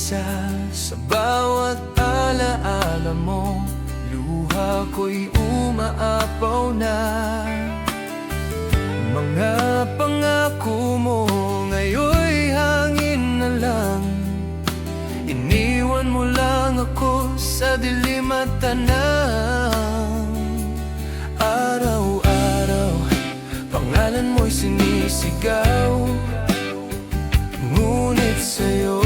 isa sa bawat alaala mo. Luha ko'y umaapaw na. Mga pangako mo ngayon'y hangin na lang. Iniwan mo lang ako sa dilim at tanang. Araw-araw, pangalan mo'y sinisigaw. Ngunit sa'yo,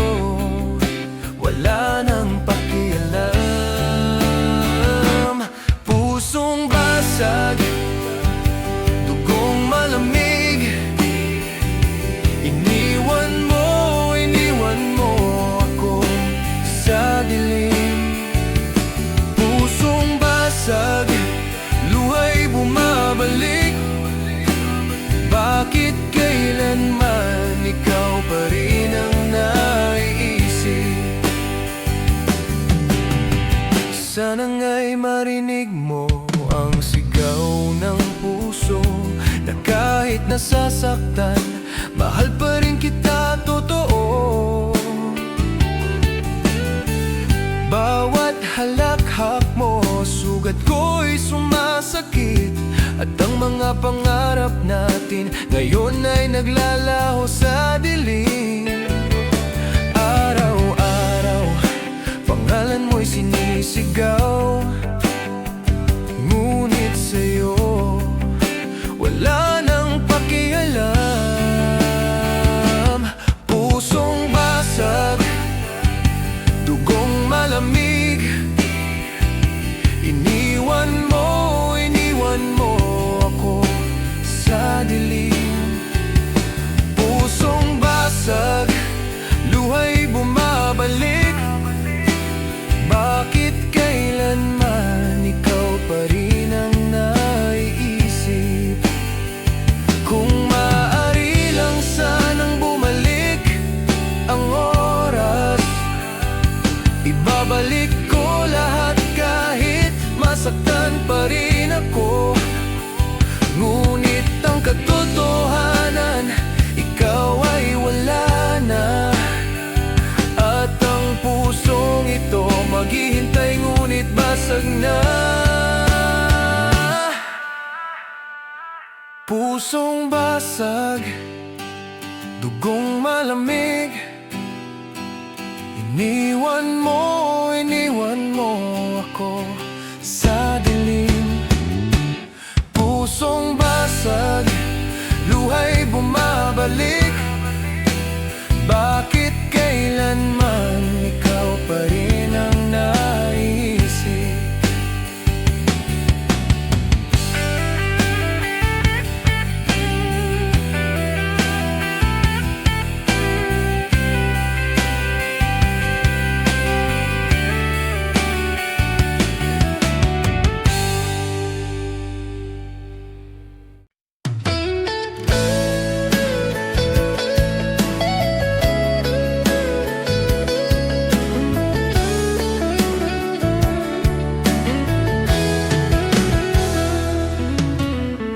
wala nang pakialam. Pusong basag, dugong malamig. Iniwan mo ako sa dilim. Pusong basag, luha'y bumabalik. Bakit kailanman ikaw pa rin ang naiisip? Sana nga'y marinig mo ang sigaw ng puso, na kahit nasasaktan, mahal pa rin kita, totoo. Bawat halakhak mo, sugat ko'y sumasakit. At ang mga pangarap natin ngayon ay naglalaho sa dilim. Araw-araw, pangalan mo'y sinisigaw. Ngunit sa'yo, wala nang pakialam. Pusong basag, dugong malamig. Iniwan mo ako sa dilim. Pusong basag, luha'y bumabalik. Bakit kailanman ikaw pa rin ang naiisip? Kung maaari lang sanang bumalik ang oras, ibabalik ko lahat kahit masaktan pa rin ako. Ngunit ang katotohanan, ikaw ay wala na. At ang pusong ito maghihintay, ngunit basag na. Pusong basag, dugong malamig. Iniwan mo ako sa dilim. Pusong basag, luha'y bumabalik. Bakit kailanman ikaw pa rin ang naiisip?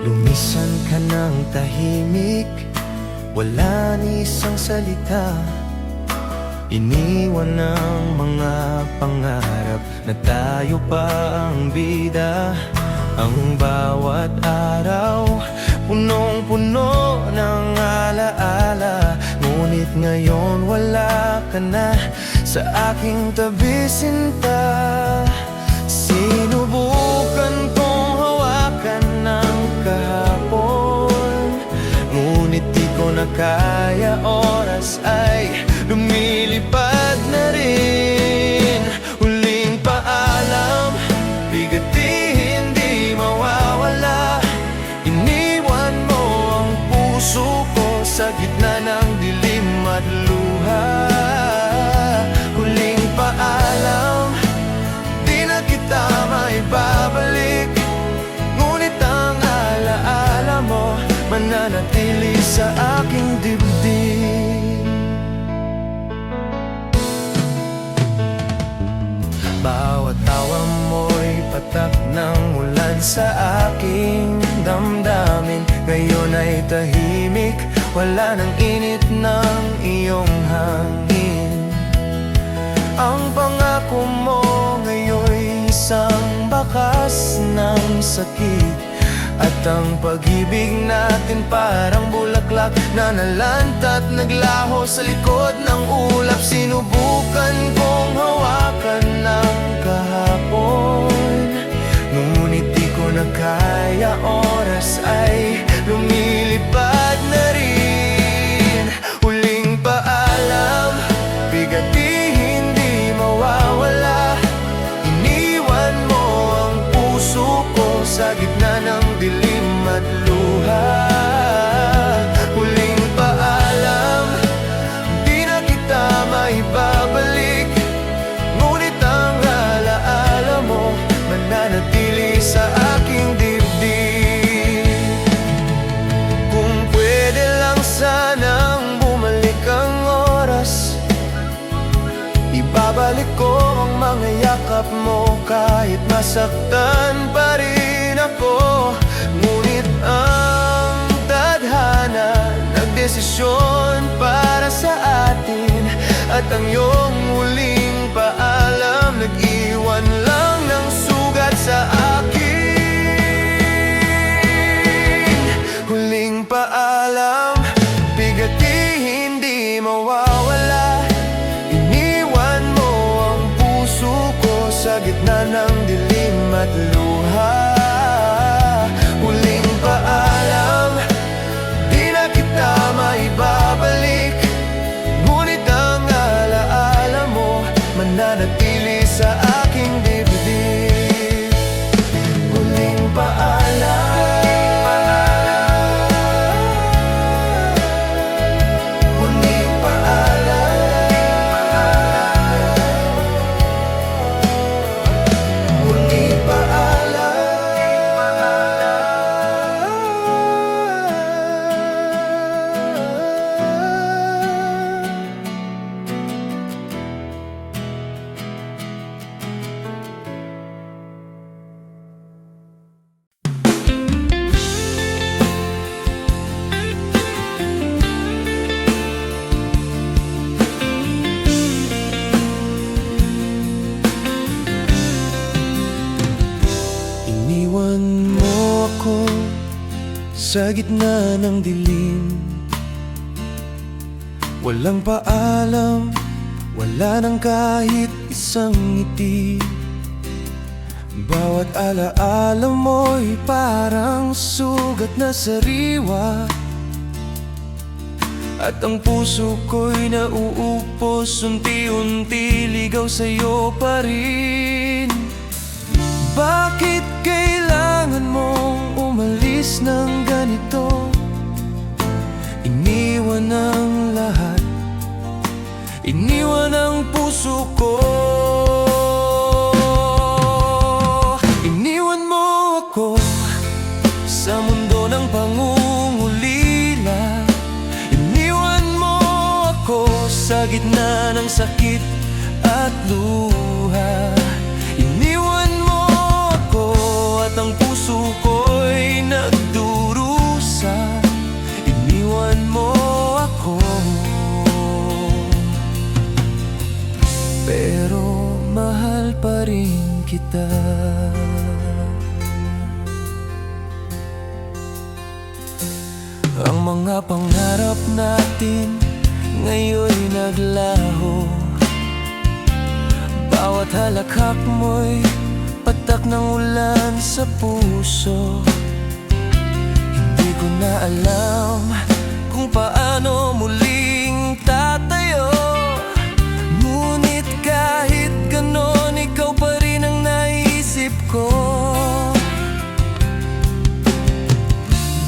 Lumisan ka ng tahimik, wala ni isang salita. Iniwan ang mga pangarap na tayo pa ang bida. Ang bawat araw, punong-puno ng alaala. Ngunit ngayon wala ka na sa aking tabi, sinta. Sinubukan kong hawakan ng kahapon, ngunit di ko na kaya, oras ay lumilipad na rin. Huling paalam, bigat di hindi mawawala. Iniwan mo ang puso ko sa gitna ng dilim at luha. Huling paalam, di na kita maibabalik. Ngunit ang alaala mo mananatili sa aking dibdib. Bawat tawa mo'y patak ng ulan sa aking damdamin. Ngayon ay tahimik, wala nang init ng iyong hangin. bakas ng sakit. At ang pag-ibig natin parang bulaklak na nalantat, naglaho sa likod ng ulap. Sinubukan kong hawakan ng kahapon, ngunit di ko na kaya, oras ay lumilipad na rin. Huling paalam, bigat di hindi mawawala. Iniwan mo ang puso ko sa gitna ng dilim at luha. Huling paalam, di na kita maibabalik, ngunit ang alaala mo mananatili sa aking dibdib. Kung pwede lang sanang bumalik ang oras, ibabalik ko ang mga yakap mo kahit masaktan pa rin ako. Ngunit ang tadhana nagdesisyon para sa atin, at ang iyong huling paalam nag-iwan lang ng sugat sa akin. Huling paalam, bigat di hindi mawawala. Iniwan mo ang puso ko sa gitna ng dilim at luha. Huling paalam, di na kita maibabalik, ngunit ang alaala mo mananatili sa aking dibdib. Huling paalam, huling paalam, huling paalam. Iniwan mo ako sa gitna ng dilim, walang paalam, wala nang kahit isang ngiti. Bawat alaala mo'y parang sugat na sariwa, at ang puso ko'y nauupos, unti-unti ligaw sa'yo pa rin. Bakit kailangan mong umalis ng ganito? Iniwan ang lahat, iniwan ang puso ko. Iniwan mo ako sa mundo ng pangungulila. Iniwan mo ako sa gitna ng sakit at luha. Iniwan mo ako at ang puso ko'y nagdurusa. Iniwan mo ako, pero mahal pa rin kita. Ang mga pangarap natin ngayon'y naglaho. Bawat halakhak mo'y patak ng ulan sa puso. Hindi ko na alam kung paano muling tatayo, ngunit kahit ganon, ikaw pa rin ang naisip ko.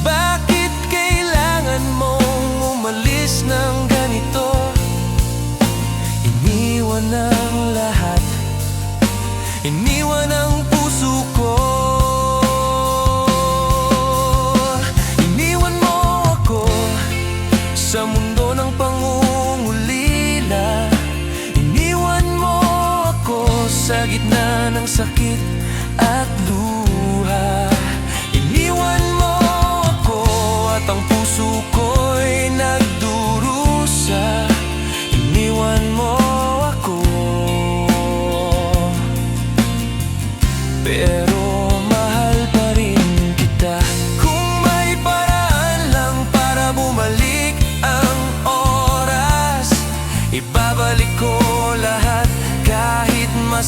Bakit kailangan mong umalis ng ganito? Iniwan ang lahat, iniwan ang puso ko. Iniwan mo ako sa mundo ng pangungulila. Iniwan mo ako sa gitna ng sakit at luha. Iniwan mo ako at ang puso ko'y nagdurusa. Iniwan mo ako, pero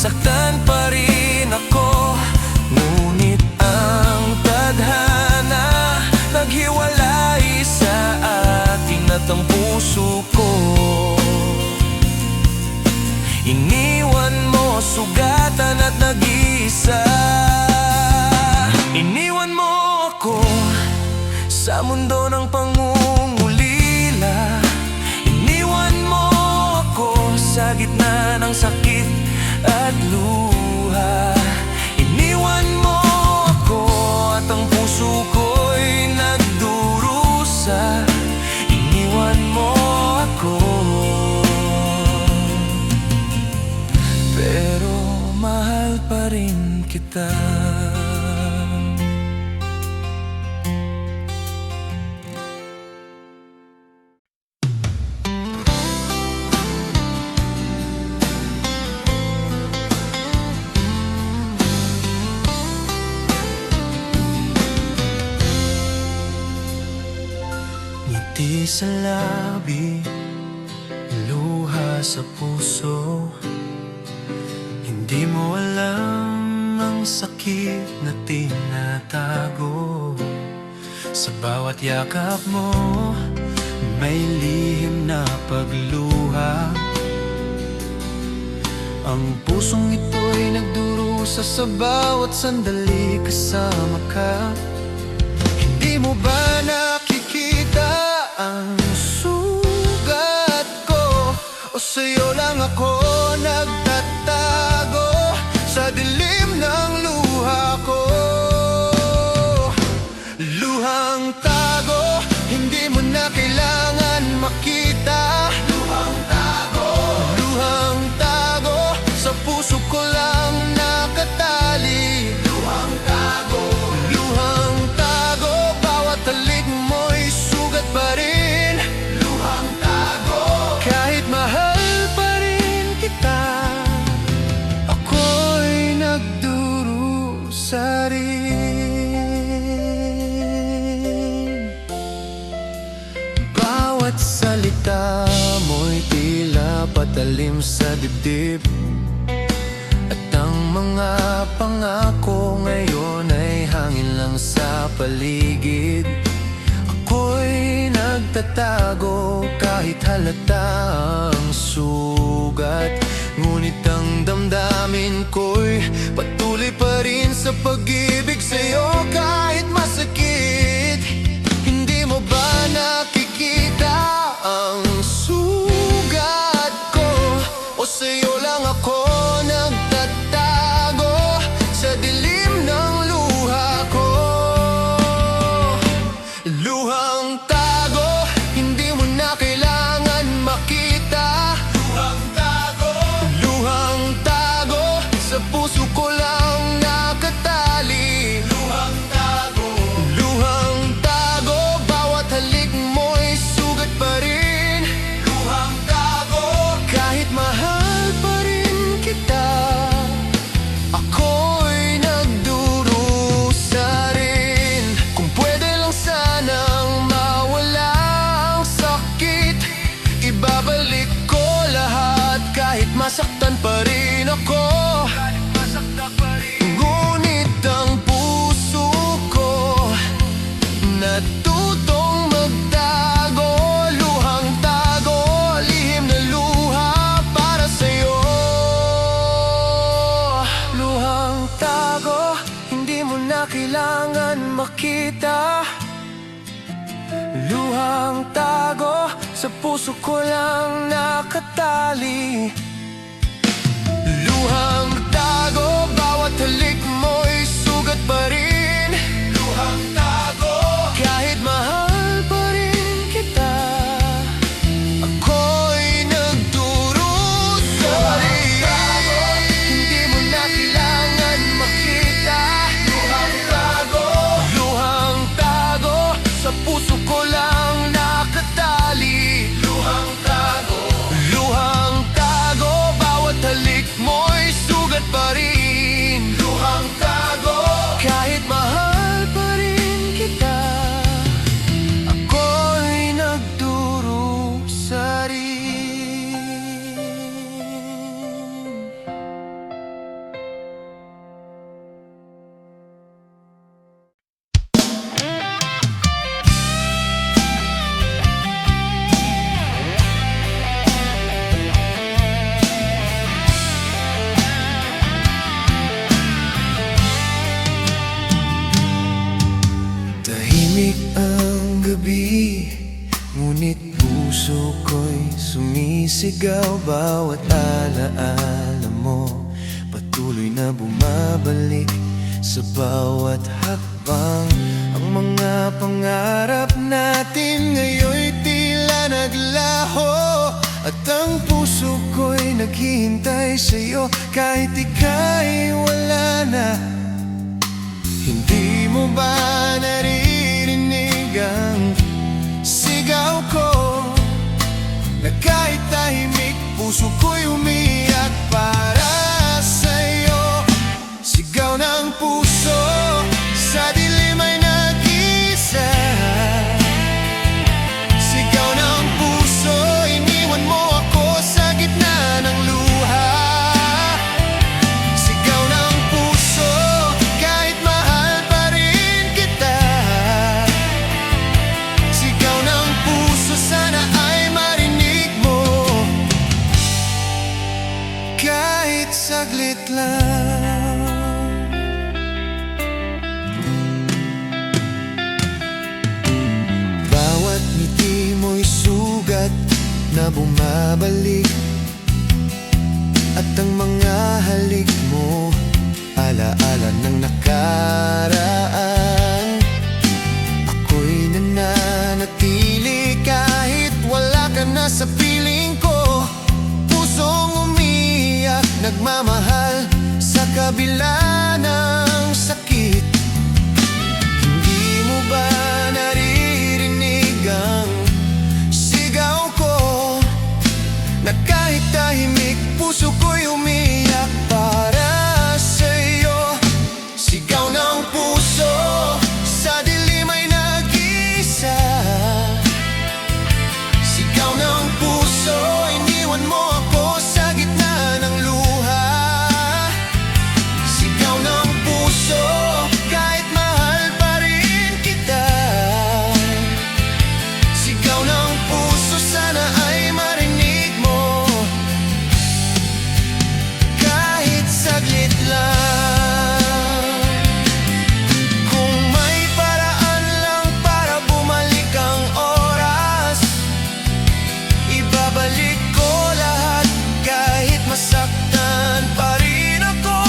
nasaktan pa rin ako. Ngunit ang tadhana naghiwalay sa atin at ang puso ko iniwan mo sugatan at nag-iisa. Iniwan mo ako sa mundo ng pangungulila. Iniwan mo ako sa gitna ng sakit at luha. Iniwan mo ako at ang puso ko'y nagdurusa. Iniwan mo ako, pero mahal pa rin kita. Ngiti sa labi, luha sa puso. Hindi mo alam ang sakit na tinatago. Sa bawat yakap mo, may lihim na pagluha. Ang pusong ito'y nagdurusa sa bawat sandali kasama ka. Hindi mo ba nakikita ang sugat ko? O sa'yo lang ako nagtatago sa dilim ng luha ko? Luhang tago, hindi mo na kailangan makita. Luhang tago, luhang tago, sa puso ko lang nakatali. Luhang tago, luhang tago, bawat halik mo'y sugat pa rin. Luhang tago, kahit mahal pa rin kita, ako'y nagdurusa rin. Bawat salita mo'y tila patalim sa dibdib, at ang mga pangako ngayon ay hangin lang sa paligid. Ako'y nagtatago kahit halata ang sugat. Ngunit ang damdamin ko'y patuloy pa rin sa pag-ibig sa'yo kahit masakit. Hindi mo ba nakikita ang sugat ko? O sa'yo lang ako nagtatago sa dilim ng luha ko? Luhang tago, hindi mo na kailangan makita. Luhang tago, luhang tago, sa puso ko lang nakatali. Luhang tago, luhang tago, bawat halik mo'y sugat pa rin. Luhang tago, kahit mahal pa rin kita, ako'y nagdurusa rin. Kung pwede lang sanang mawala ang sakit, ibabalik ko lahat kahit masaktan pa rin ako. Ngunit ang puso ko natutong magtago. Luhang tago, lihim na luha para sa'yo. Luhang tago, hindi mo na kailangan makita. Luhang tago, sa puso ko lang nakatali. Luhang tago, bawat halik mo'y sugat pa rin. Luhang tago, kahit mahal pa rin kita, ako'y nagdurusa rin. Hindi mo na kailangan makita. Luhang tago, luhang tago, sa puso ko lang nakatali. Luhang tago, luhang tago, Ngunit puso ko'y sumisigaw bawat alaala mo. Patuloy na bumabalik sa bawat hakbang. Ang mga pangarap natin ngayon'y tila naglaho, at ang puso ko'y naghihintay sa'yo kahit ika'y wala na. Hindi mo ba naririnig ang sigaw ko? Na kahit tahimik, puso ko'y umiyak para sa'yo. Sigaw ng puso, sa dilim ay nag-isa. Sigaw ng puso, iniwan mo ako sa gitna ng luha. Sigaw ng puso, kahit mahal pa rin kita. Sigaw ng puso, sana ay marinig mo kahit saglit lang. Bawat ngiti mo'y sugat na bumabalik, at ang mga halik mo alaala ng nakaraan. Ako'y nananatili kahit wala ka na sa piling ko. Pusong umiyak, nagmamahal sa kabila ng sakit. Hindi mo ba naririnig ang sigaw ko? Na kahit tahimik, puso ko'y umiyak para sa'yo. Sigaw ng puso, sa dilim ay nag-isa. Sigaw ng puso, iniwan mo ako sa gitna ng luha. Sigaw ng puso, kahit mahal pa rin kita. Sigaw ng puso, sana ay marinig mo kahit saglit lang. Kung may paraan lang para bumalik ang oras, ibabalik ko lahat kahit masaktan pa rin ako.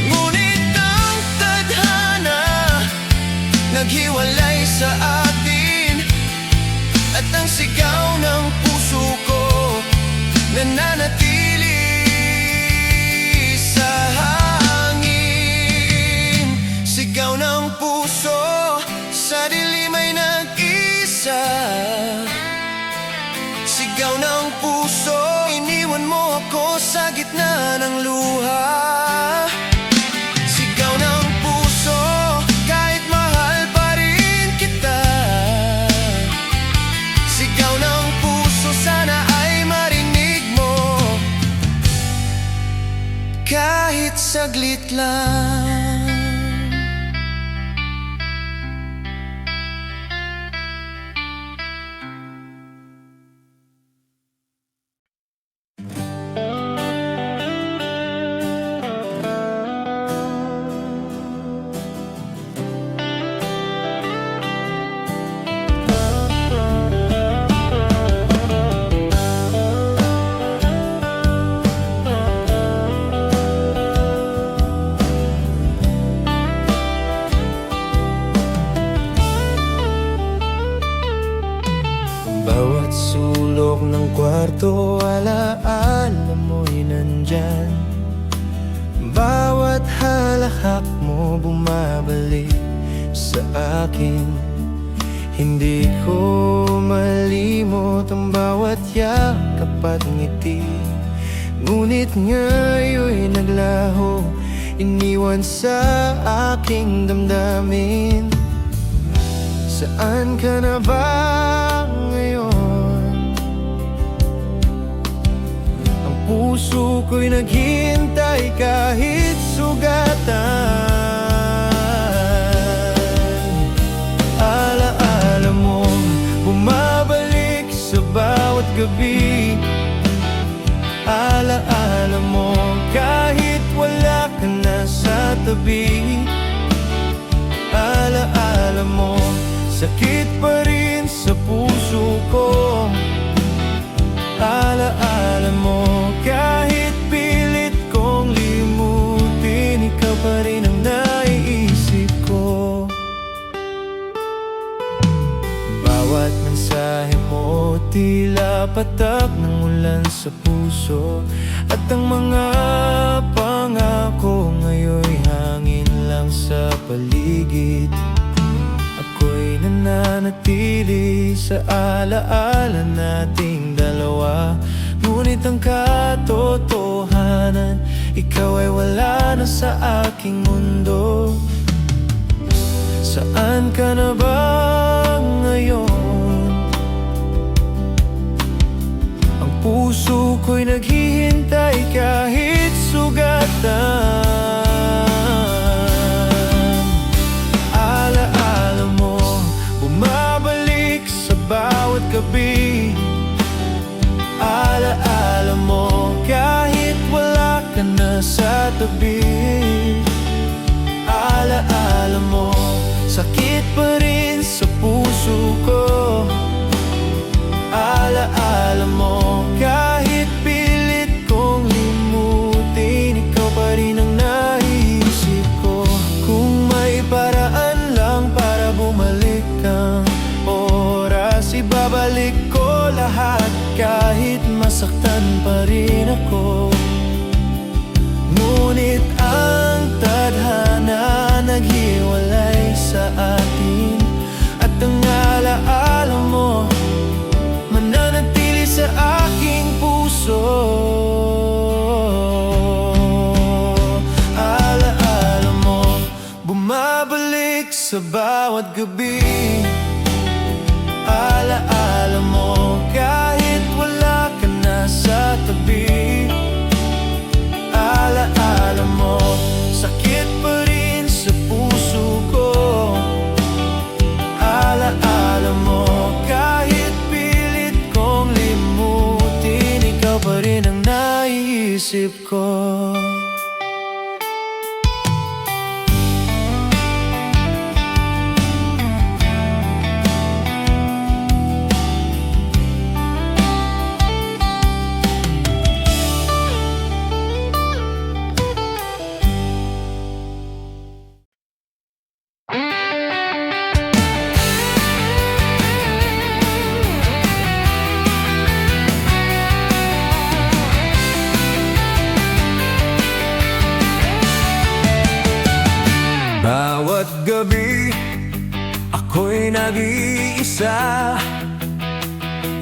Ngunit ang tadhana naghiwalay sa atin, at ang sigaw ng puso ko nananatili sa hangin. Sigaw ng puso, sa dilim ay nag-isa. Sigaw ng puso, iniwan mo ako sa gitna ng luha. Sigaw ng puso, kahit mahal pa rin kita. Sigaw ng puso, sana ay marinig mo kahit saglit lang. Bawat sulok ng kwarto, alaala mo'y nandyan. Bawat halahak mo bumabalik sa akin. Hindi ko malimot ang bawat yakap at ngiti. Ngunit ngayon'y naglaho, iniwan sa aking damdamin. Saan ka na ba ngayon? Ang puso ko'y naghihintay kahit sugatan. Alaala mo bumabalik sa bawat gabi. Alaala mo kahit wala ka na sa tabi. Alaala mo sakit pa rin sa sa puso ko. Alaala mo, kahit pilit kong limutin, ikaw pa rin ang naiisip ko. Bawat mensahe mo, tila patak ng ulan sa puso. At ang mga pangako ngayon'y hangin lang sa paligid. Ako'y nananatili sa alaala nating dalawa. Ngunit ang katotohanan, ikaw ay wala na sa aking mundo. Saan ka na ba ngayon? Ang puso ko'y naghihintay kahit sugatan. Alaala mo, bumabalik sa bawat gabi. Alaala mo, kahit wala ka na sa tabi. Alaala mo, sakit pa rin sa puso ko. Alaala mo, kahit pilit kong limutin, ikaw pa rin ang naisip ko. Kung may paraan lang para bumalik ang oras, ibabalik ko lahat kahit masaktan pa rin ako. Ngunit ang tadhana naghiwalay sa atin, at ang alaala mo mananatili sa aking puso. Alaala mo, bumabalik sa bawat gabi. Alaala mo, kahit wala ka na sa tabi. Alaala mo, sakit pa rin sa puso ko. Alaala mo, kahit pilit kong limutin, ikaw pa rin ang naiisip ko. Bawat gabi, ako'y nag-iisa.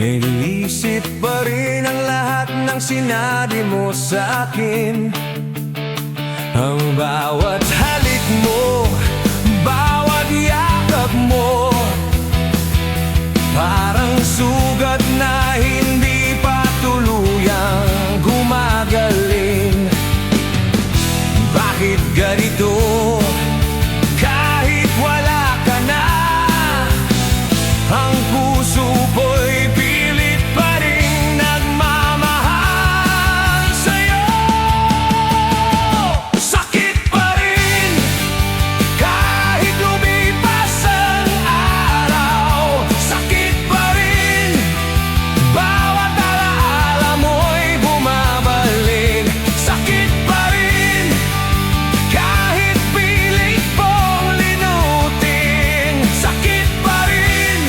Iniisip pa rin ang lahat ng sinabi mo sa akin. Ang bawat halik mo, bawat yakap mo, parang sugat na hindi pa tuluyang gumagaling. Bakit ganito? Kahit wala ka na, ang puso ko'y pilit pa rin nagmamahal sa'yo. Sakit pa rin kahit lumipas ang araw. Sakit pa rin, bawat alaala mo'y bumabalik. Sakit pa rin kahit pilit kong linutin. Sakit pa rin,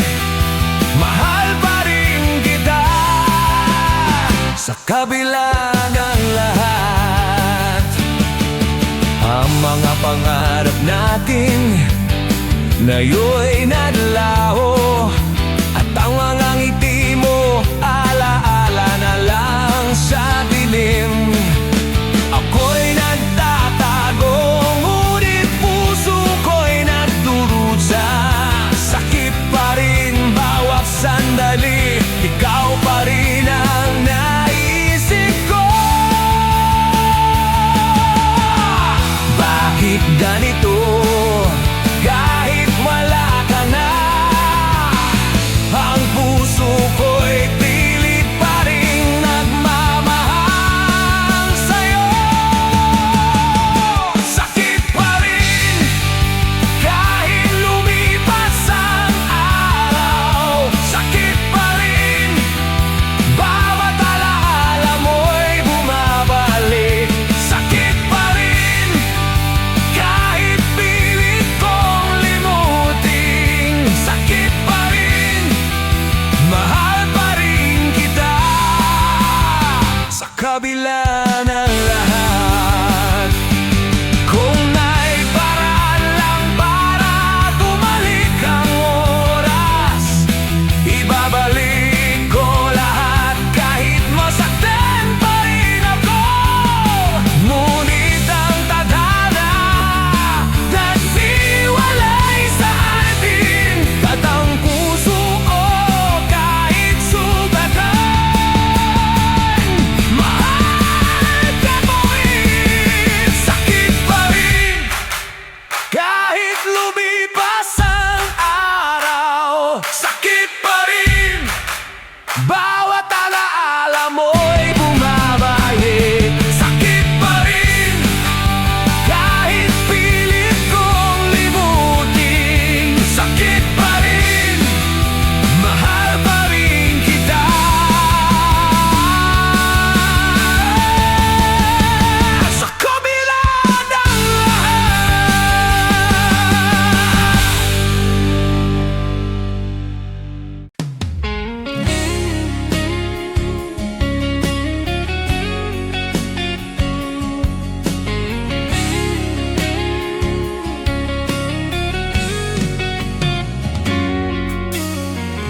mahal pa rin kita. Sa kabila ng lahat, ang mga pangarap natin ngayon'y naglaho. At ang mga ngiti mo, alaala na lang sa dilim. Ako'y nagtatago, ngunit puso ko'y nagdurusa. Sakit pa rin bawat sandali, ikaw pa rin ang naisip ko. Bakit ganito? Kahit wala ka na, Bawat alaala mo'y bumabalik. Sakit pa rin kahit pilit kong limutin. Sakit pa rin, mahal pa rin kita. Sa kabila ng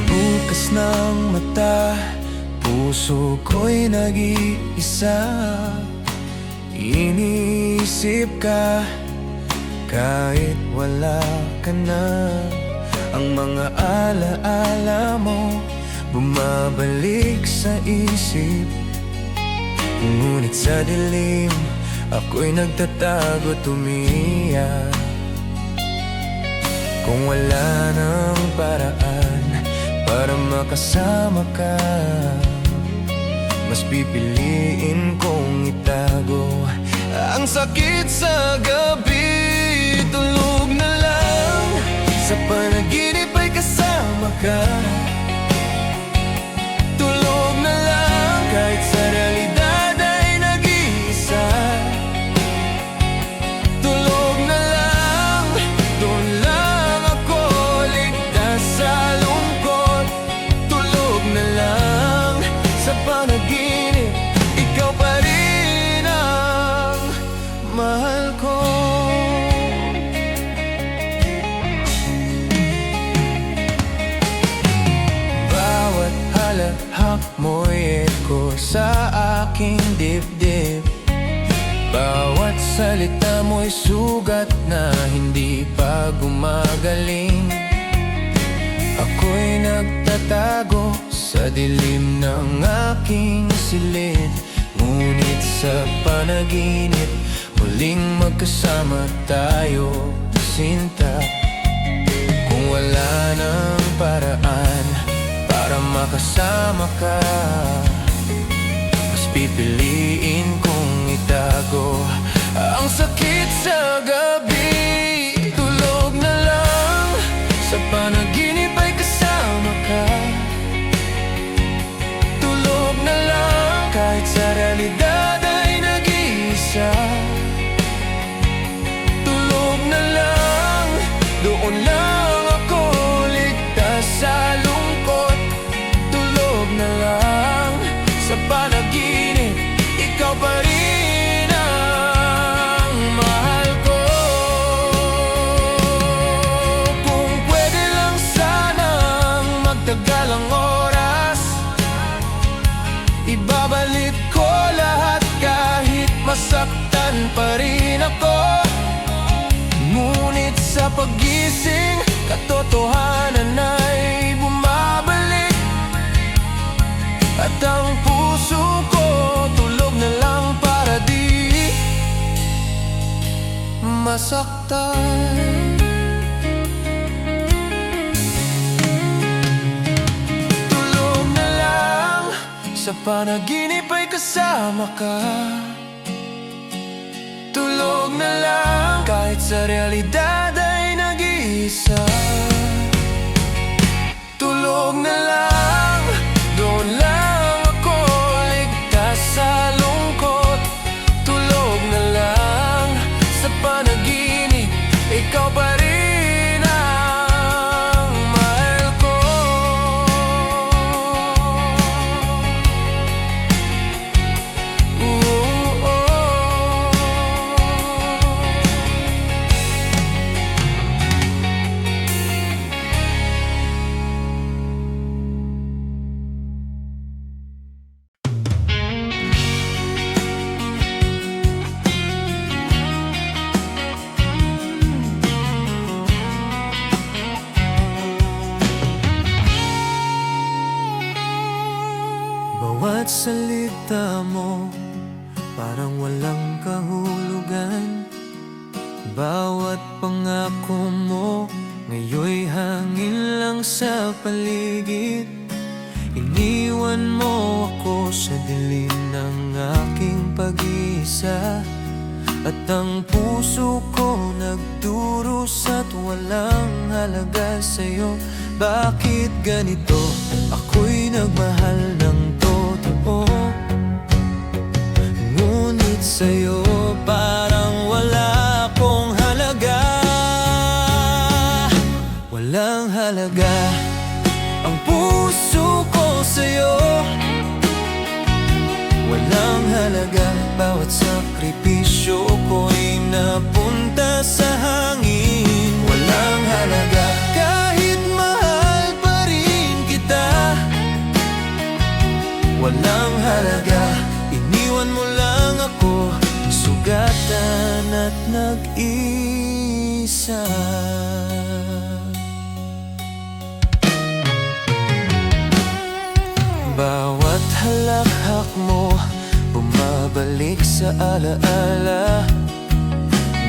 bukas ng mata, puso ko'y nag-iisa. Iniisip ka kahit wala ka na. Ang mga alaala mo bumabalik sa isip. Ngunit sa dilim, ako'y nagtatago, tumiyak. Kung wala nang paraan para makasama ka, mas pipiliin kong itago ang sakit sa gabi. Tulog na lang, sa panaginip ay kasama ka. Tulog na lang, kahit sa realidad ay nag-iisa. Tulog na lang, doon lang ako ligtas sa lungkot. Tulog na lang, sa panaginip, ikaw pa rin ang mahal ko. Bawat halahak mo'y eko sa aking dibdib. Bawat salita mo'y sugat na hindi pa gumagaling. Ako'y nagtatago sa dilim ng aking silid. Ngunit sa panaginip, muling magkasama tayo, sinta. Kung wala nang paraan para makasama ka, mas pipiliin kong itago ang sakit sa gabi. Tulog na lang, sa panaginip ay kasama ka. Tulog na lang, kahit sa realidad ay nag-iisa. Tulog na lang, doon lang ako ligtas sa lungkot. Tulog na lang, sa panaginip, ikaw pa rin ang mahal ko. Kung pwede lang sanang magtagal ang oras, ibabalik ko lahat kahit masaktan pa rin ako. Ngunit sa pagising, katotohanan ay bumabalik. At ang puso ko tulog na lang para di masaktan. Tulog na lang, sa panaginip ay kasama ka. Tulog na lang, kahit sa realidad ay nag-iisa. Tulog na lang, doon lang ako ligtas sa lungkot. Tulog na lang, sa panaginip, ikaw pa rin ang mahal ko. Bawat salita mo parang walang kahulugan. Bawat pangako mo ngayon'y hangin lang sa paligid. Iniwan iniwan mo ako sa dilim ng aking pag-iisa. At ang puso ko nagdurusa at walang halaga sa'yo. Bakit ganito? Ako'y nagmahal ng totoo, ngunit sa'yo parang wala akong halaga. Walang halaga ang puso ko sa'yo. Walang halaga, bawat sakripisyo ko'y napunta sa hangin. Walang halaga, kahit mahal pa rin kita. Walang halaga, iniwan mo lang ako, sugatan at nag-isa. Bawat halakhak mo bumabalik sa alaala,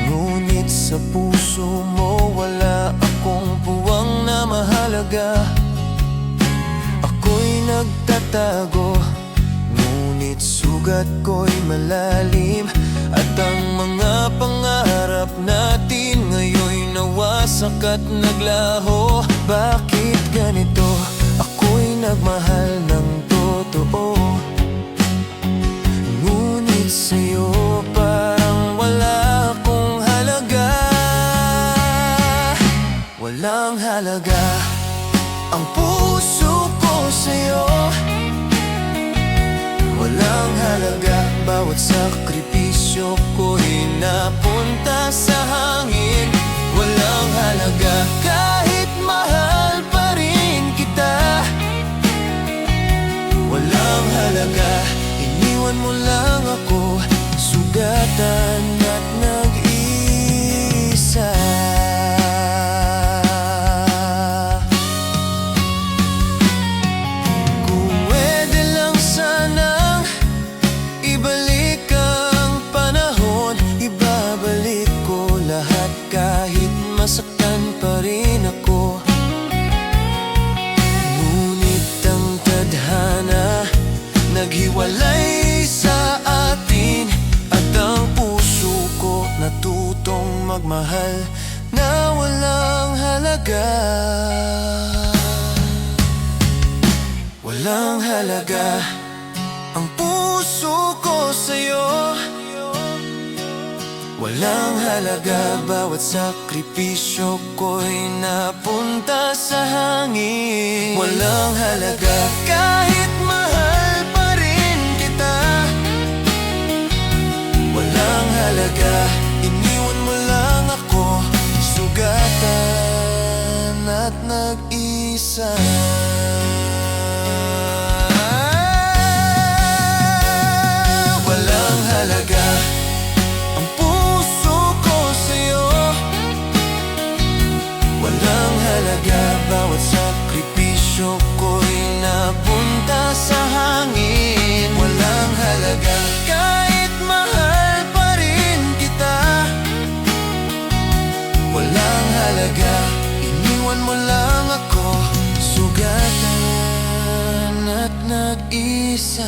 ngunit sa puso mo wala akong puwang na mahalaga. Ako'y nagtatago, ngunit sugat ko'y malalim. At ang mga pangarap natin ngayon'y nawasak at naglaho. Bakit ganito? Ako'y nagmahal ng totoo, ngunit sa'yo parang wala akong halaga. Walang halaga ang puso ko sa'yo. Walang halaga, bawat sakripisyo ko'y napunta sa hangin. Walang halaga, kahit mahal pa rin kita. Walang halaga, iniwan mo lang ako, sugatan at nag-isa. Kung pwede lang sanang ibalik ang panahon, ibabalik ko lahat kahit masaktan pa rin ako. Ngunit ang tadhana naghiwalay sa atin, at ang puso ko natutong magmahal na walang halaga. Walang halaga ang puso ko sa'yo. Walang halaga, bawat sakripisyo ko'y napunta sa hangin. Walang halaga, kahit mahal pa rin kita. Walang halaga, iniwan mo lang ako, sugatan at nag-isa. Walang halaga ang puso ko sa'yo. Walang halaga, bawat sakripisyo ko'y napunta sa hangin. Walang halaga, kahit mahal pa rin kita. Walang halaga, iniwan mo lang ako, sugatan at nag-isa.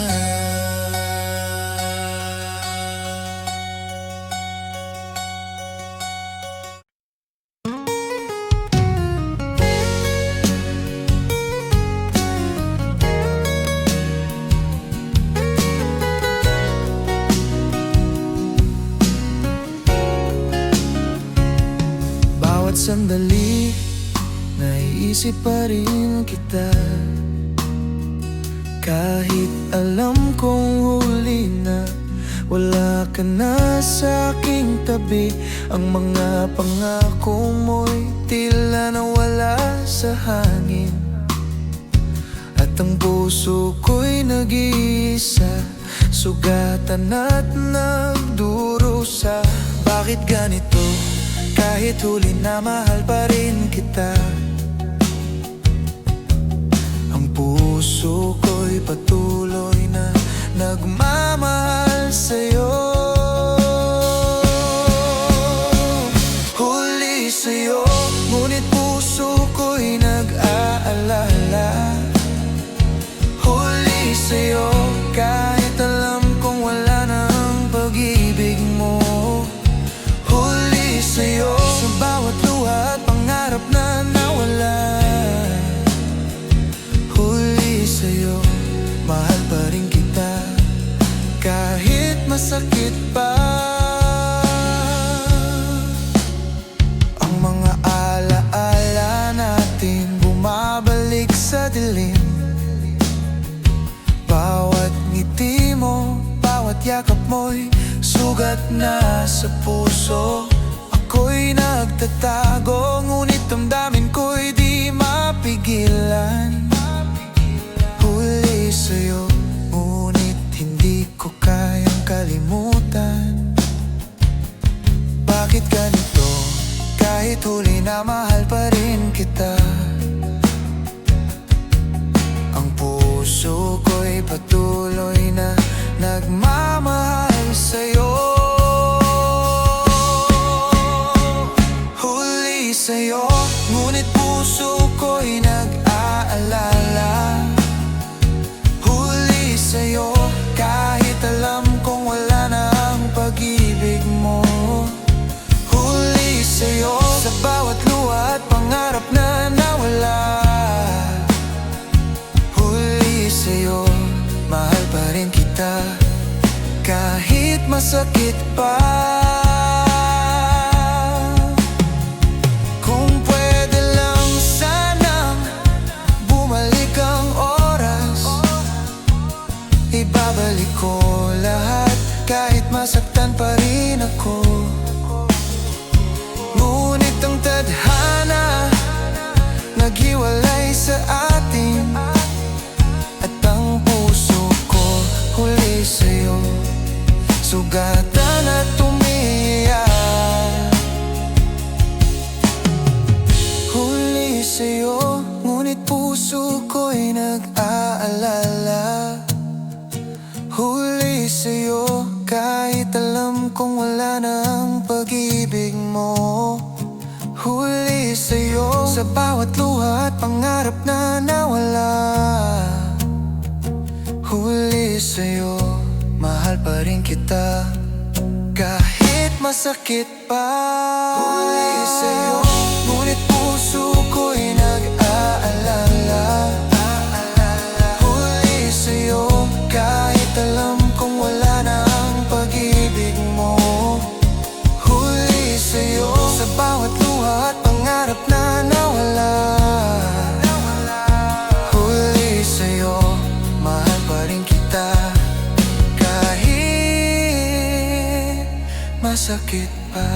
Bawat sandali, naiisip pa rin kita. Kahit alam kong huli na, wala ka na sa aking tabi. Ang mga pangako mo'y tila nawala sa hangin, at ang puso ko'y nag-iisa, sugatan at nagdurusa. Bakit ganito? Kahit huli na mahal pa rin kita. Ang puso ko'y patuloy na nagmamahal sa'yo. Huli sa'yo, ngunit puso ko'y nag-aalala. Huli kahit alam kong wala na ang pag-ibig mo. Huli sa'yo, sa bawat luha at pangarap na nawala. Huli sa'yo, mahal pa rin kita, kahit masakit pa. Ang mga alaala natin bumabalik sa dilim. Bawat ngiti mo, bawat yakap mo'y sugat na sa puso. Ako'y nagtatago, ngunit damdamin ko'y di mapigilan. Huli sa'yo, ngunit hindi ko kayang kalimutan. Bakit ganito? Kahit huli na mahal pa rin kita. Ang puso ko'y patuloy na nagmamahal sa'yo. Huli sa'yo, ngunit puso ko'y nag-aalala. Huli sa'yo, kahit alam kong wala na ang pag-ibig mo. Huli sa'yo, sa bawat luha at pangarap na nawala. Huli sa'yo, mahal pa rin kita, kahit masakit pa. Kung pwede lang sanang bumalik ang oras, ibabalik ko lahat, kahit masaktan pa rin ako. Ngunit ang tadhana naghiwalay sa atin, at ang puso ko huli sa'yo, sugatan at umiiyak. Huli sa'yo, ngunit puso ko'y nag-aalala. Huli sa'yo, kahit alam kong wala na ang pag-ibig mo. Huli sa'yo, sa bawat luha at pangarap na nawala. Huli sa'yo, mahal pa rin kita, kahit masakit pa. Huli sa'yo, ngunit puso ko'y nag-aalala. Huli sa'yo, kahit alam kong wala na ang pag-ibig mo. Huli sa'yo, sa bawat luha at pangarap na nawala. Huli sa'yo, mahal pa rin kita, kahit masakit pa.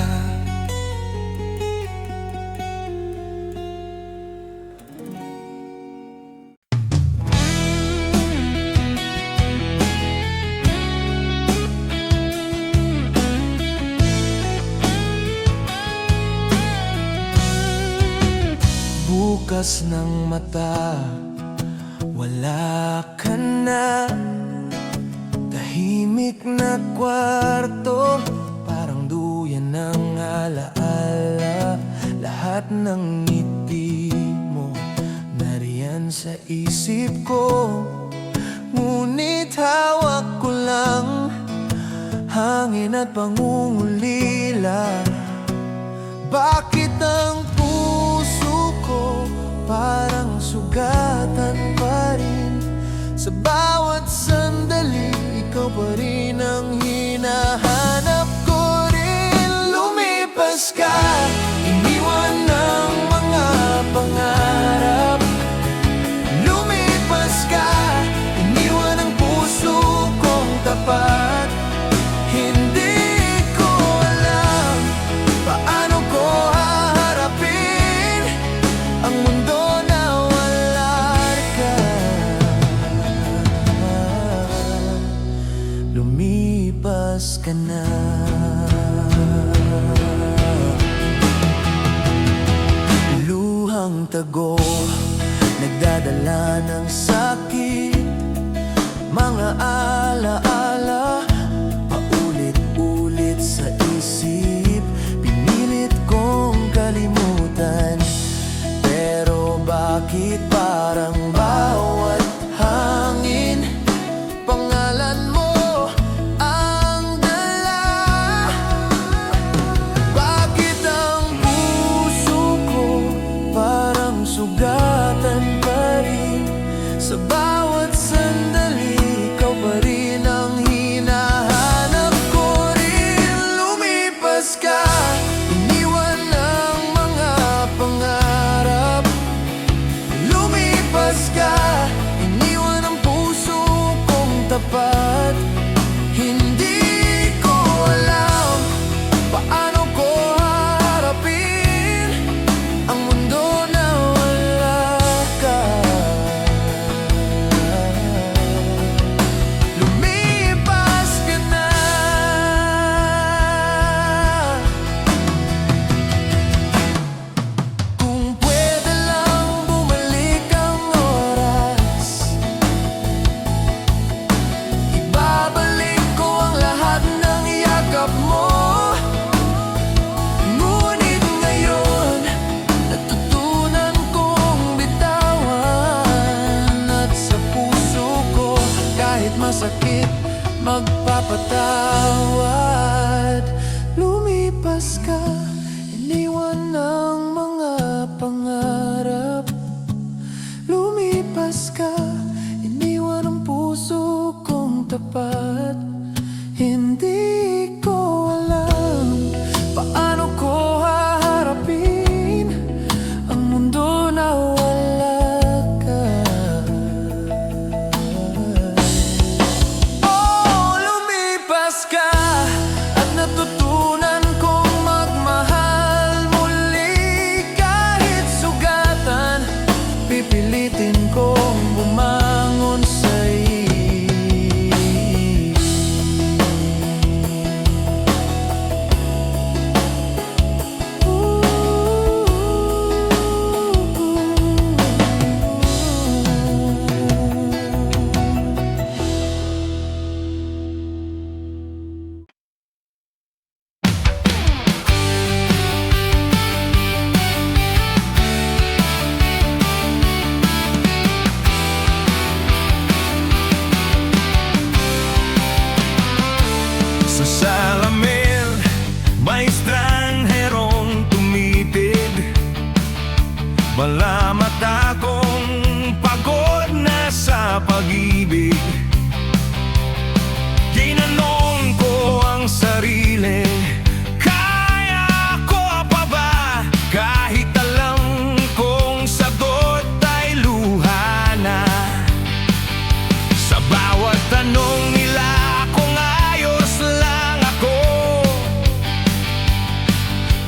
Bukas ng mata, wala ka na. Tahimik na kwarto, parang duyan ng alaala. Lahat ng ngiti mo nariyan sa isip ko, ngunit hawak ko lang hangin at pangungulila. Bakit ang puso ko parang sugatan pa rin? Sa bawat sandali, ikaw pa rin ang hinahanap ko rin. Lumipas ka, iniwan ng mga pangarap. Lumipas ka, iniwan ang puso kong tapat. Hindi ko alam paano ko haharapin ang mundo na wala ka. Lumipas ka na. Luhang tago, nagdadala ng sakit. Mga alaala, paulit-ulit sa isip. Pinilit kong kalimutan, pero bakit parang bawat hangin pangalan bawat sandali, ikaw pa rin ang hinahanap ko rin. Lumipas ka, iniwan ang mga pangarap. Lumipas ka, iniwan ang puso kong tapat. Hindi ko alam paano ko haharapin ang mundo na wala ka. Lumipas ka na. Kung pwede lang bumalik ang oras, ibabalik ko ang lahat ng yakap mo. Ngunit ngayon, natutunan kong bitawan. At sa puso ko, kahit masakit, magpapatawad. Lumipas ka, iniwan ang mga pangarap. Lumipas ka, iniwan ang puso kong tapat. Hindi ko alam paano ko haharapin ang mundo na wala ka. Oh, lumipas ka at natutunan kong magmahal muli. Kahit sugatan, pipilitin kong bumangon sa sa salamin, may estrangerong tumitid. Malamat akong pagod na sa pag-ibig. Tinanong ko ang sarili, kaya ko pa ba? Kahit alam kong sagot ay luha na. Sa bawat tanong nila kung ayos lang ako,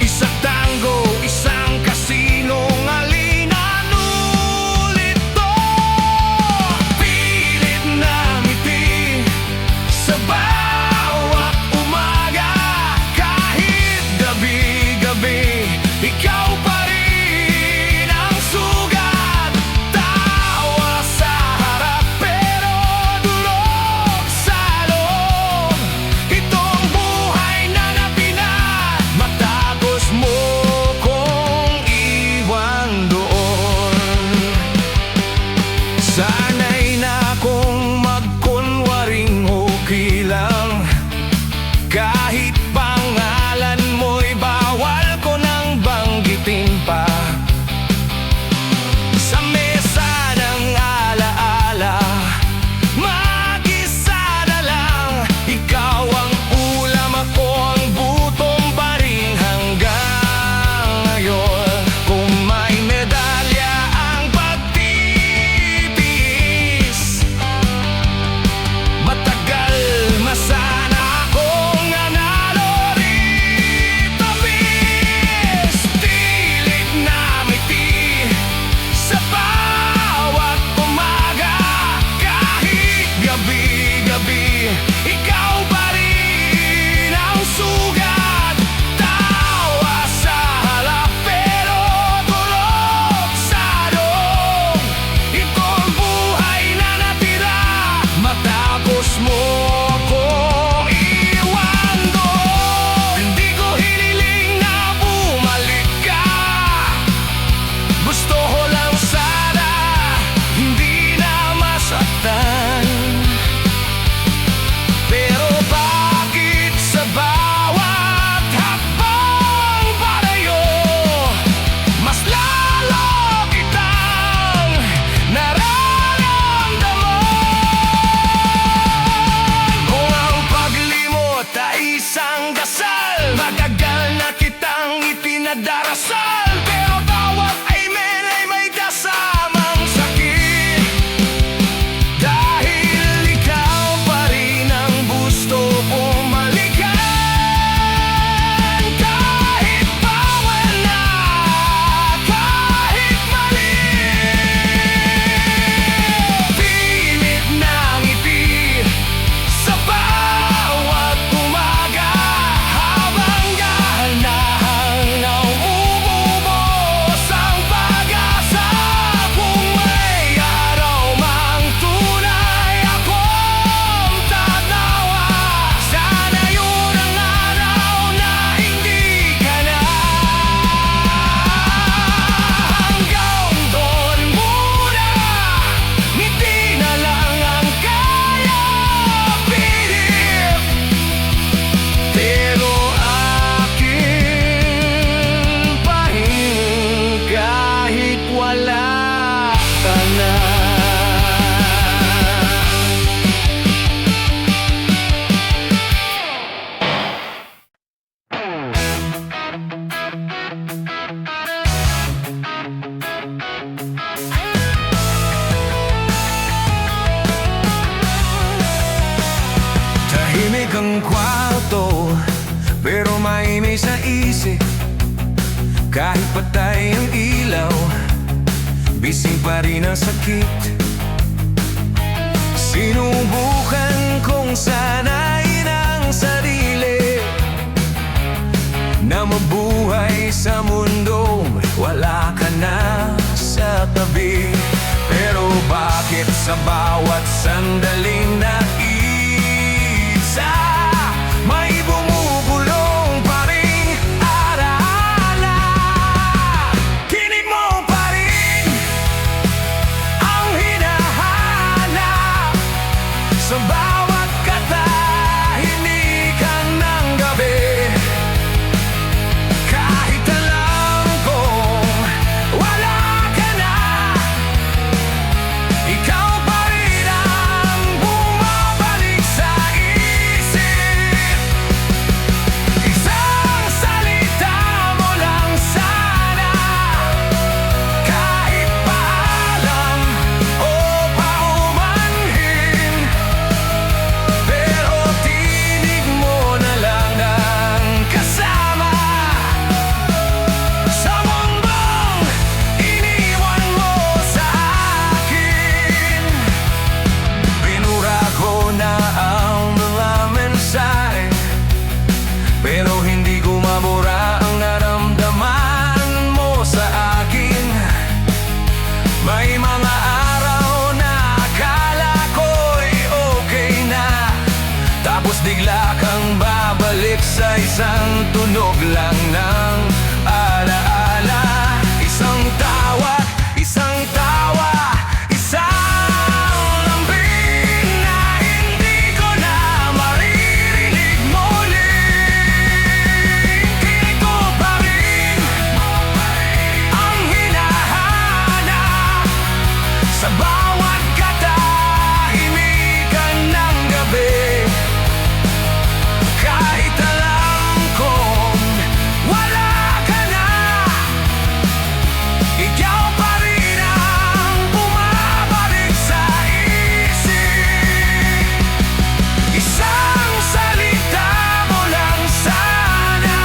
isang tango, isang kasinungalingan ulit to. Pilit na ngiti sa bawat umaga, kahit gabi-gabi, ikaw pa rin ang sugat. Tawa sa harap pero durog kang kwarto, pero maingay sa isip. Kahit patay ang ilaw, bising pa rin ang sakit. Sinubukan kong sanayin ang sarili na mabuhay sa mundong wala ka na sa tabi. Pero bakit sa bawat sandaling nag-iisa may bumubulong pa ring alaala? Kinig mo pa rin ang hinahanap sa bawat katahimikan ng gabi. Kahit alam kong wala ka na, ikaw pa rin ang bumabalik sa isip. Isang salita mo lang sana, kahit paalam o paumanhin. Pero tinig mo na lang ang kasama sa mundong iniwan mo sa akin. Binura ko na ang mga mensahe, pero hindi ko mabura ang naramdaman mo sa akin. May mga araw na akala ko'y okay na, tapos bigla kang babalik sa isang tunog lang ng alaala. Isang tawa, isang tawa, isang lambing na hindi ko na maririnig muli. Kinig ko pa rin ang hinahanap sa bawat katahimikan ng gabi. Kahit alam kong wala ka na, ikaw pa rin ang bumabalik sa isip. Isang salita mo lang sana,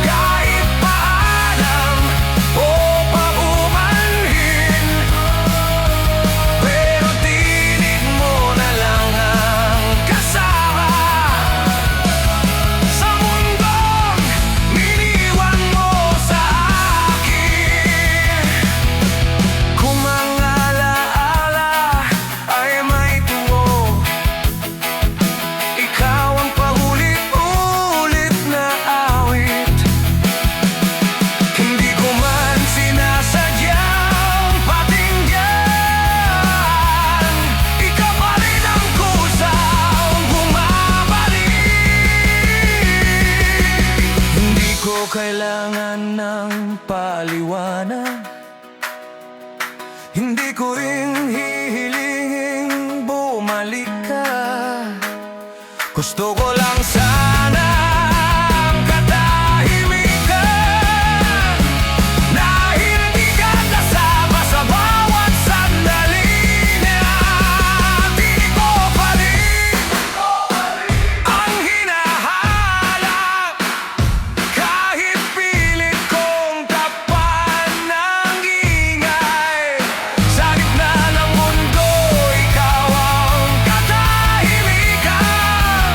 kahit paalam o paumanhin. Pero tinig mo na lang ang kasama sa mundong iniwan mo sa akin. Kung ang alaala ay may tuwo, ikaw ang paulit-ulit na awit. Hindi ko man sinasadyang patinggan, ikaw pa rin ang kusang bumabalik. Hindi ko kailangan ng paliwanag, hindi ko rin hihilingin bumalik ka. Gusto ko lang sana ang katahimikan, na hindi ka kasama sa bawat sandali na tinig ko pa rin ang hinahanap. Kahit pilit kong tapan ng ingay, sa gitna ng mundo ikaw ang katahimikan.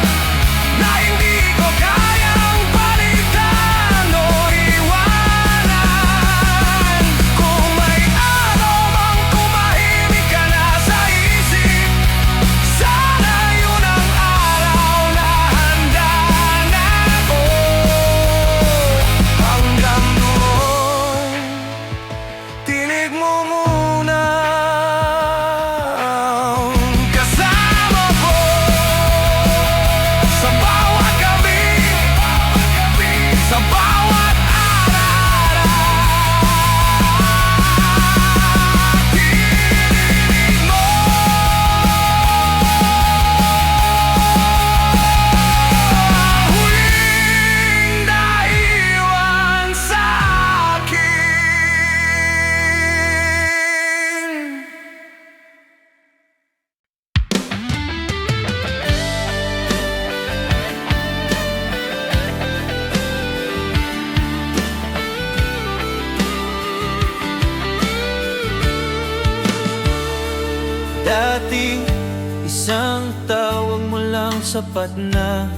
Isang tawag mo lang sapat na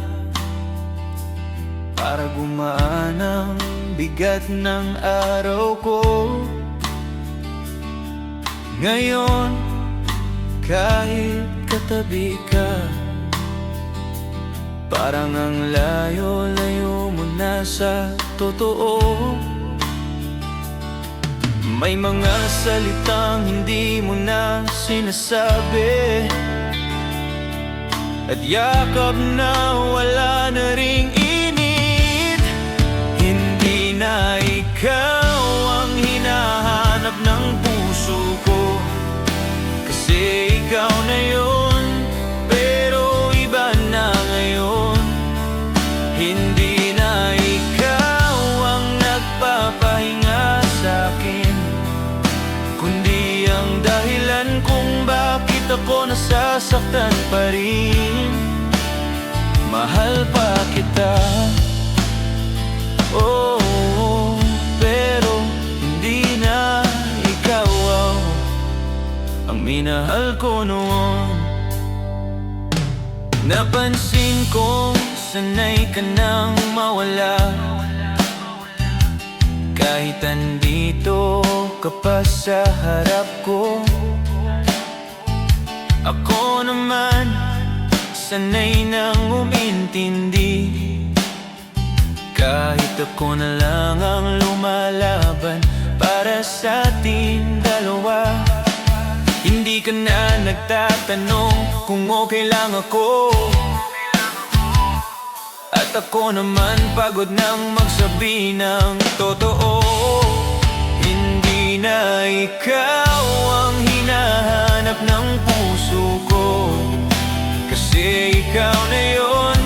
para gumaan ang bigat ng araw ko. Ngayon, kahit katabi ka, parang ang layo-layo mo na sa totoo. May mga salitang hindi mo na sinasabi, at yakap na wala na ring init. Hindi na ikaw ang hinahanap ng puso ko, kasi ikaw na yun, pero iba na ngayon. Hindi na ikaw ang nagpapahinga sa'kin, kundi ang dahilan kung bakit ako nasasaktan pa rin. Mahal pa kita, oh, pero hindi na ikaw ang minahal ko noon. Napansin kong sanay ka nang mawala, kahit andito ka pa sa harap ko. Ako naman, sanay nang umintindi, kahit ako na lang ang lumalaban para sa ating dalawa. Hindi ka na nagtatanong kung okay lang ako, at ako naman pagod nang magsabi ng totoo. Hindi na ikaw ang hinahanap ng puso ko, kasi ikaw na yun,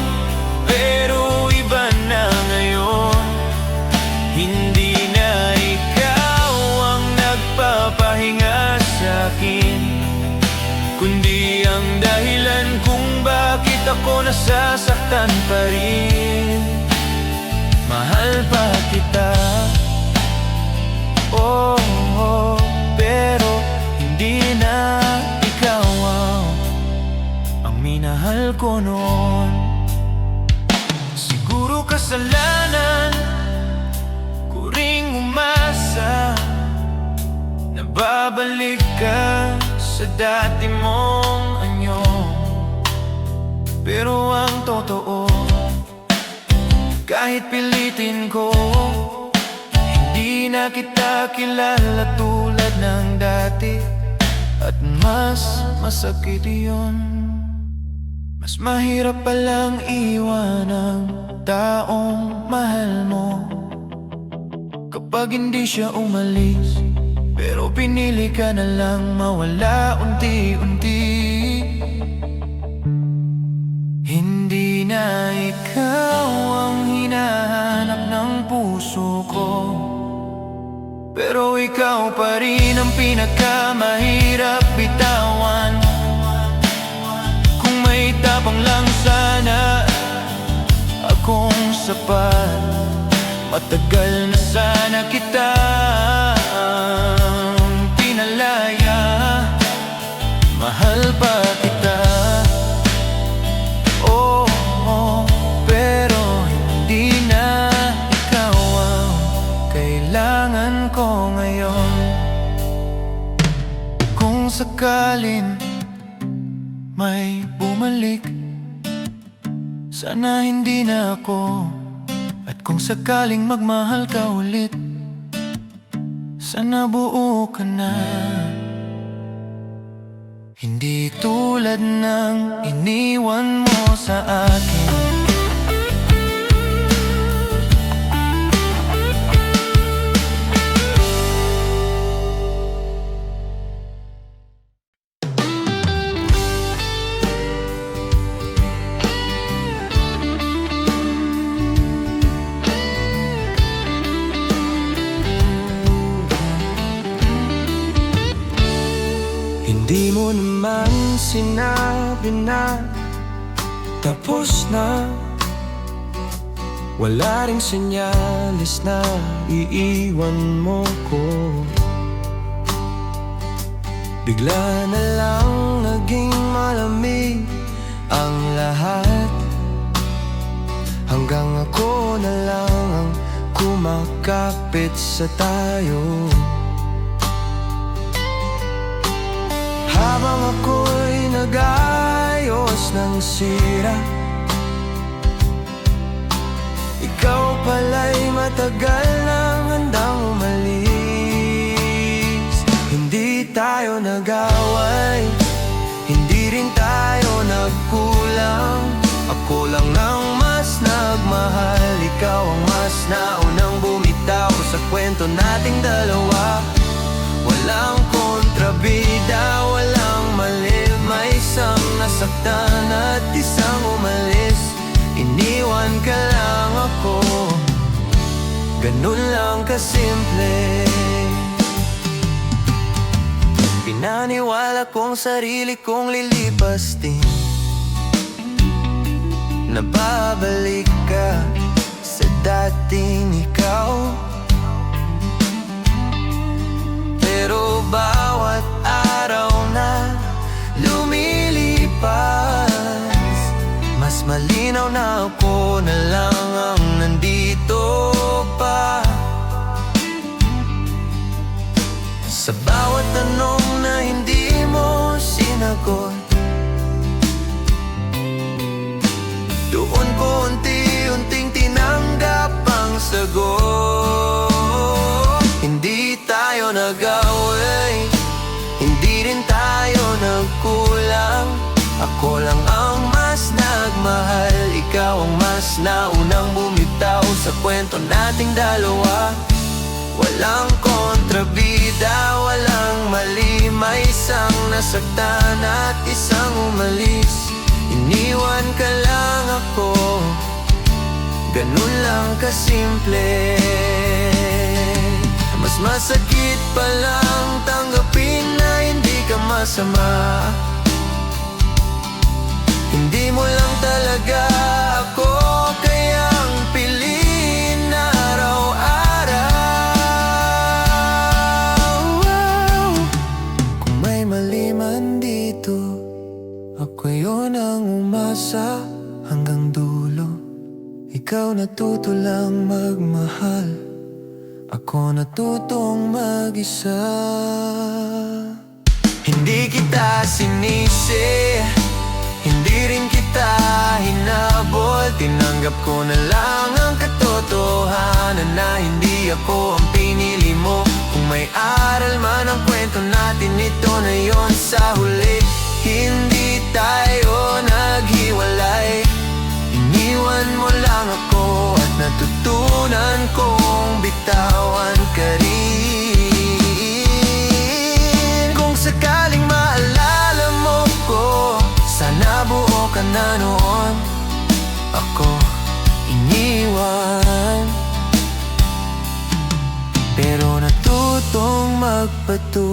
pero iba na ngayon. Hindi na ikaw ang nagpapahinga sa'kin, kundi ang dahilan kung bakit ako nasasaktan pa rin. Mahal pa kita, oh, oh, pero hindi na ikaw ang minahal ko noon. Siguro kasalanan ko ring umasa na babalik ka sa dati mong anyo, pero ang totoo, kahit pilitin ko, hindi na kita kilala tulad ng dati. At mas masakit yun, mas mahirap palang iwan ang taong mahal mo kapag hindi siya umalis, pero pinili ka na lang mawala unti-unti. Hindi na ikaw ang hinahanap ng puso ko, pero ikaw pa rin ang pinakamahirap bitawan. Kung may tapang lang sana akong sapat, matagal na sana kita pinalaya. Mahal pa kita, oh, oh, pero hindi na ikaw ang kailangan ko ngayon. Kung sakalin may bumalik, sana hindi na ako. At kung sakaling magmahal ka ulit, sana buo ka na. Hindi tulad ng iniwan mo sa akin. Hindi mo naman sinabi na tapos na. Wala ring senyalis na iiwan mo ko. Bigla na lang naging malamig higit sa tayo. Habang ako'y nag-ayos ng sira, ikaw pala'y matagal nang handang umalis. Hindi tayo nag-away, hindi rin tayo nagkulang. Ako lang ang mas nagmahal, ikaw ang mas naunang bumitaw sa kwento nating dalawa. Walang kontrabida, walang mali, may isang nasaktan at isang umalis. Iniwan ka lang ako, ganun lang kasimple. Pinaniwala kong sarili kong lilipas din, na babalik ka sa dating ikaw. Pero bawat araw na lumilipas, mas malinaw na ako na lang ang nandito pa. Sa bawat tanong na hindi mo sinagot, doon ko unti-unting tinanggap ang sagot. Hindi tayo nag-away, hindi rin tayo nagkulang. Ako lang ang mas nagmahal, ikaw ang mas naunang bumitaw sa kwento nating dalawa. Walang kontrabida, walang mali, may isang nasaktan at isang umalis. Iniwan ka lang ako, ganun lang kasimple. Mas masakit palang tanggapin na hindi ka masama. Hindi mo lang talaga ako kayang piliin na araw-araw. Kung may mali man dito, ako yun ang umasa hanggang dulo. Ikaw natuto lang magmahal, ako natutong mag-isa. Hindi kita sinisi, hindi rin kita hinabol. Tinanggap ko na lang ang katotohanan na hindi ako ang pinili mo. Kung may aral man ang kwento natin, ito na yon sa huli. Hindi tayo naghiwalay, iniwan mo lang ako at natutunan kong bitawan ka rin. Kung sakaling maalala mo ko, sana buo ka na noon, ako iniwan. Pero natutong magpatuloy.